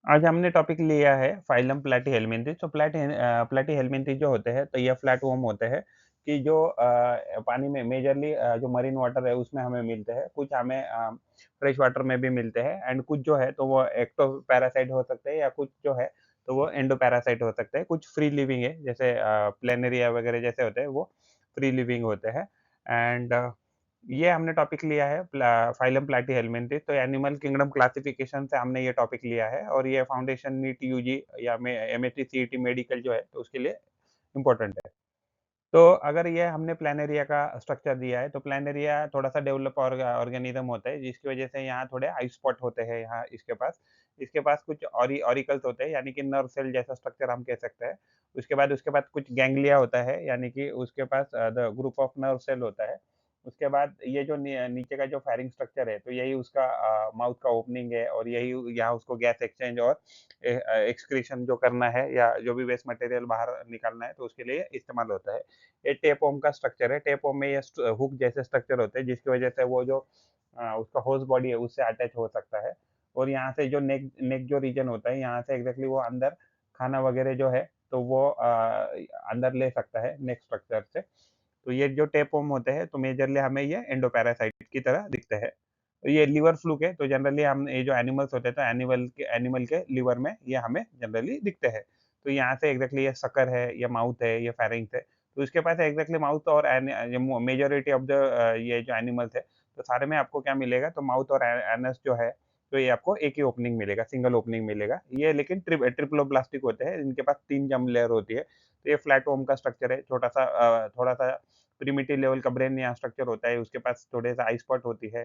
आज हमने टॉपिक लिया है फाइलम प्लैटीहेल्मिन्थेस। तो प्लैटीहेल्मिन्थेस जो होते हैं, तो ये फ्लैट वर्म होते हैं कि जो पानी में मेजरली जो मरीन वाटर है उसमें हमें मिलते हैं। कुछ हमें फ्रेश वाटर में भी मिलते हैं एंड कुछ जो है तो वो एक्टो पैरासाइट हो सकते हैं या कुछ जो है तो वो एंडो पैरासाइट हो सकते हैं। कुछ फ्री लिविंग है जैसे प्लेनेरिया वगैरह जैसे होते हैं वो फ्री लिविंग होते हैं। एंड ये हमने टॉपिक लिया है फाइलम प्लैटीहेल्मिन्थेस। तो एनिमल किंगडम क्लासिफिकेशन से हमने ये टॉपिक लिया है और ये फाउंडेशन नीट यूजी या एमएससी सीईटी मेडिकल जो है तो उसके लिए इम्पोर्टेंट है। तो अगर ये हमने प्लानेरिया का स्ट्रक्चर दिया है, तो प्लानेरिया थोड़ा-सा डेवलप ऑर्गेनिज़्म होता है, जिसकी वजह से यहाँ थोड़े आई स्पॉट होते हैं यहाँ इसके पास। इसके पास कुछ ऑरिकल्स होते हैं, यानी कि नर्व सेल जैसा स्ट्रक्चर हम कह सकते हैं। उसके बाद कुछ गैंग्लिया होता है, यानी कि उसके पास the group of nerve cell होता है। उसके बाद ये जो नीचे का जो फेरिंग स्ट्रक्चर है, तो यही उसका माउथ का ओपनिंग है और यही यहाँ उसको गैस एक्सचेंज और एक्सक्रीशन जो करना है या जो भी वेस्ट मटेरियल बाहर निकालना है, तो उसके लिए इस्तेमाल होता है। ये टेपवर्म का स्ट्रक्चर है। टेपवर्म में ये हुक जैसे स्ट्रक्चर होते हैं जिसकी वजह से वो जो उसका होस्ट बॉडी है उससे अटैच हो सकता है और यहाँ से जो नेक नेक जो रीजन होता है यहाँ से एग्जैक्टली वो अंदर खाना वगैरह जो है तो वो अंदर ले सकता है नेक स्ट्रक्चर से। तो ये जो टेपवर्म होते हैं तो मेजरली हमें ये एंडोपैरासाइट की तरह दिखते हैं। तो ये लिवर फ्लूक है, तो जनरली हम ये जो एनिमल्स होते हैं तो एनिमल के लिवर में ये हमें जनरली दिखते हैं। तो यहाँ से एग्जैक्टली ये सकर है, ये माउथ है, ये फेरिंग्स है। तो इसके पास एग्जैक्टली माउथ और मेजॉरिटी ऑफ द ये जो एनिमल्स है, तो सारे में आपको क्या मिलेगा तो माउथ और एनस जो है, तो ये आपको एक ही ओपनिंग मिलेगा, सिंगल ओपनिंग मिलेगा। ये लेकिन ट्रिप्लोब्लास्टिक होते हैं, इनके पास 3 जर्म लेयर होती है। तो ये फ्लैट वर्म का स्ट्रक्चर है, छोटा-सा थोड़ा-सा प्रिमिटिव लेवल का ब्रेन यहाँ स्ट्रक्चर होता है, उसके पास थोड़े-सा आई स्पॉट होती है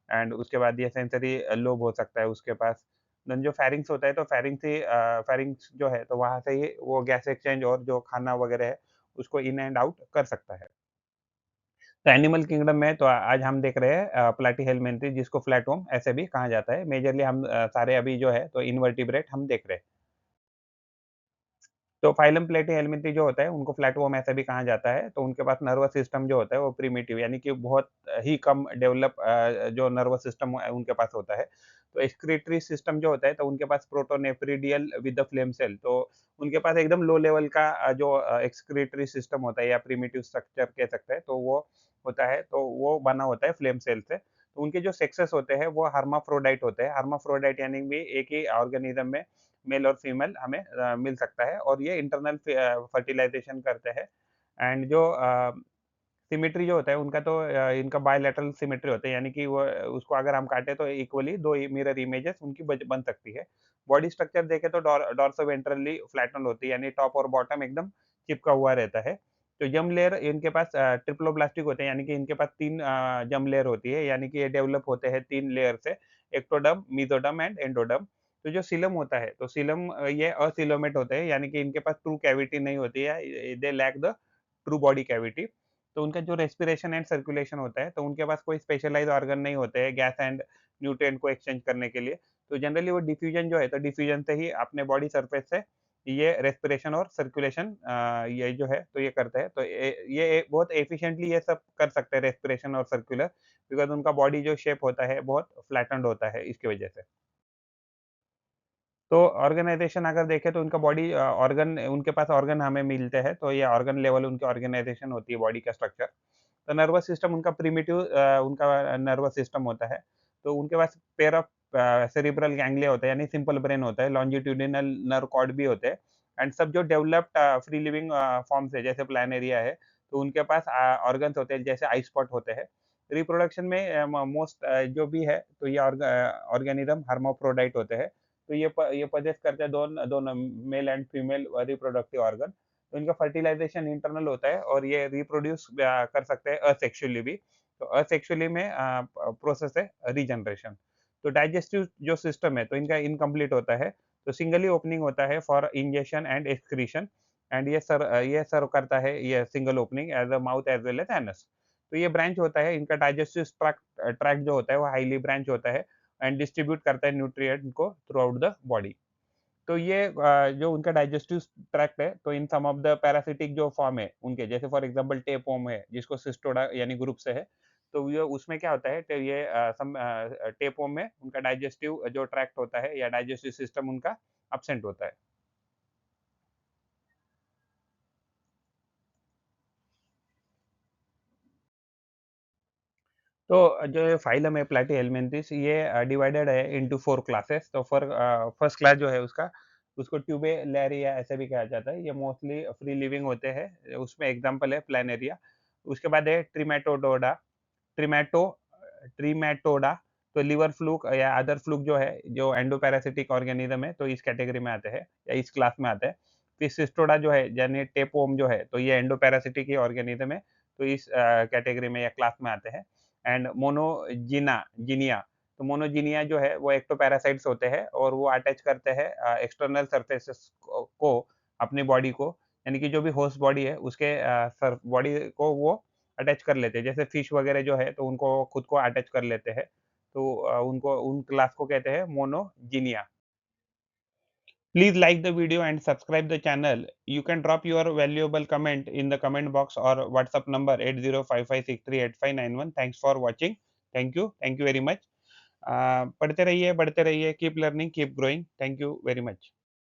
एंड उसके बाद ये सेंसरी लोब हो सकता है उसके पास। देन जो फेरिंग्स होता है, तो फेरिंग्स जो है, तो वहाँ से ही वो गैस एक्सचेंज और जो खाना वगैरह है, उसको इन एंड आउट कर सकता है। तो एनिमल किंगडम में तो आज हम देख रहे हैं प्लैटीहेल्मिन्थेस जिसको फ्लैटवर्म ऐसे भी कहा जाता है। मेजरली हम सारे अभी जो है, तो इनवर्टिब्रेट हम देख रहे हैं। तो फाइलम प्लेटी जो होता है उनको फ्लैटवर्म ऐसा भी कहा जाता है। तो उनके पास नर्वस सिस्टम जो होता है वो प्रिमिटिव यानी कि बहुत ही कम डेवलप जो नर्वस सिस्टम उनके पास होता है। तो एक्सक्रीटरी सिस्टम जो होता है तो उनके पास प्रोटोनेफ्रिडियल विद द फ्लेम सेल। तो उनके पास एकदम लो लेवल का जो एक्सक्रीटरी सिस्टम होता है या प्रिमिटिव स्ट्रक्चर कह सकते हैं, तो वो होता है, तो वो बना होता है फ्लेम सेल से। तो उनके जो सेक्सेस होते हैं वो हर्माफ्रोडाइट होते हैं। हर्माफ्रोडाइट यानी भी एक ही ऑर्गेनिज्म में मेल और फीमेल हमें मिल सकता है और ये इंटरनल फर्टिलाइजेशन करते हैं। एंड जो सिमेट्री जो होता है उनका तो इनका बायलैटरल सिमेट्री होता है, यानी कि वो उसको अगर हम काटे तो इक्वली दो मिरर इमेजेस उनकी बन सकती है। बॉडी स्ट्रक्चर देखें तो डॉर्सोवेंट्रली फ्लैटन होती है, यानी टॉप और बॉटम एकदम चिपका हुआ रहता है। तो जर्म लेयर इनके पास ट्रिप्लोब्लास्टिक होते हैं, यानी कि इनके पास 3 जर्म लेयर होती है, यानी कि ये डेवलप होते हैं 3 लेयर से, एक्टोडर्म, मेसोडर्म एंड एंडोडर्म। तो जो सीलम होता है, तो सीलम ये असीलोमेट होते हैं, यानी कि इनके पास ट्रू कैविटी नहीं होती है, they lack the true body cavity. तो उनका जो रेस्पिरेशन एंड सर्कुलेशन होता है, तो उनके पास कोई स्पेशलाइज़्ड ऑर्गन नहीं होते हैं गैस एंड न्यूट्रिएंट को एक्सचेंज करने के लिए। तो जनरली वो डिफ्यूजन जो है, तो डिफ्यूजन से ही अपने बॉडी सरफेस से ये रेस्पिरेशन और सर्कुलेशन ये जो है, तो ये करते हैं। तो ये बहुत एफिशिएंटली ये सब कर सकते हैं रेस्पिरेशन और सर्कुलर, बिकॉज़ उनका बॉडी जो शेप होता है, बहुत फ्लैटेंड होता है इसकी वजह से। तो ऑर्गेनाइज़ेशन अगर देखें तो उनका बॉडी ऑर्गन उनके पास ऑर्गन हमें मिलते हैं, तो ये ऑर्गन लेवल उनकी ऑर्गेनाइज़ेशन होती है बॉडी का स्ट्रक्चर। तो नर्वस सिस्टम उनका प्रिमिटिव उनका नर्वस सिस्टम होता है। तो उनके पास पेयर ऑफ सेरेब्रल गैंग्लिया होता है, यानी सिंपल ब्रेन होता है, लॉन्जिट्यूडिनल नर्व कॉर्ड भी होते हैं एंड सब जो डेवलप्ड फ्री लिविंग फॉर्म्स है, जैसे प्लानेरिया है, तो उनके पास ऑर्गन्स होते हैं, जैसे आई स्पॉट होते हैं। रिप्रोडक्शन में मोस्ट जो भी है, तो ये ऑर्गेनिज़्म हर्माफ्रोडाइट होते हैं। तो ये पजेस करते हैं दोनों दोनों male and female reproductive organ. तो इनका फर्टिलाइजेशन इंटरनल होता है और ये रिप्रोड्यूस कर सकते हैं असेक्सुअली भी। तो असेक्सुअली में प्रोसेस है रीजनरेशन। तो डाइजेस्टिव जो सिस्टम है तो इनका इनकम्प्लीट होता है। तो सिंगली ओपनिंग होता है for ingestion and excretion and ये सर्व करता है ये single opening as a mouth as well as anus. तो ये ब्रांच होता है, इनका डाइजेस्टिव ट्रैक्ट ट्रैक्ट जो होता है वो हाईली ब्रांच होता है एंड डिस्ट्रीब्यूट करता है न्यूट्रिएंट को थ्रू आउट द बॉडी। तो ये जो उनका डाइजेस्टिव ट्रैक्ट है, तो इन सम ऑफ द पैरासिटिक जो फॉर्म है उनके, जैसे फॉर एग्जांपल टेपवर्म है जिसको सिस्टोडा यानी ग्रुप से है। तो ये उसमें क्या होता है, तो ये टेपवर्म में उनका डाइजेस्टिव जो ट्रैक्ट होता है या डाइजेस्टिव सिस्टम उनका एब्सेंट होता है। तो जो फाइलम है प्लैटीहेल्मिन्थेस, ये डिवाइडेड है इंटू 4 क्लासेस। तो फर्स्ट क्लास जो है उसका, उसको ट्यूबेलिया ऐसे भी कहा जाता है। ये मोस्टली फ्री लिविंग होते हैं। उसमें एग्जांपल है प्लैनेरिया। उसके बाद है ट्रिमेटोडोडा, ट्रिमेटो ट्रिमेटोडा। तो लिवर फ्लूक या अदर फ्लूक जो है, जो एंडोपैरासिटिक ऑर्गेनिज्म है, तो इस कैटेगरी में आते हैं या इस क्लास में आते हैं। फिर सिस्टोडा जो है, यानी टेपवर्म जो है, तो ये एंडोपैरासिटिक ही ऑर्गेनिज्म है, तो इस कैटेगरी में या क्लास में आते हैं। एंड मोनोजिना जिनिया, तो मोनोजिनिया जो है वो एक्टोपैरासाइट्स होते हैं और वो अटैच करते हैं एक्सटर्नल सरफेसेस को अपनी बॉडी को, यानी कि जो भी होस्ट बॉडी है उसके बॉडी को वो अटैच कर लेते हैं। जैसे फिश वगैरह जो है, तो उनको खुद को अटैच कर लेते हैं। तो उनको उन क्लास को कहते हैं मोनोजिनिया। Please like the video and subscribe the channel. You can drop your valuable comment in the comment box or WhatsApp number 8055638591. Thanks for watching. Thank you. Thank you very much. पढ़ते रहिए, बढ़ते रहिए. Keep learning, keep growing. Thank you very much.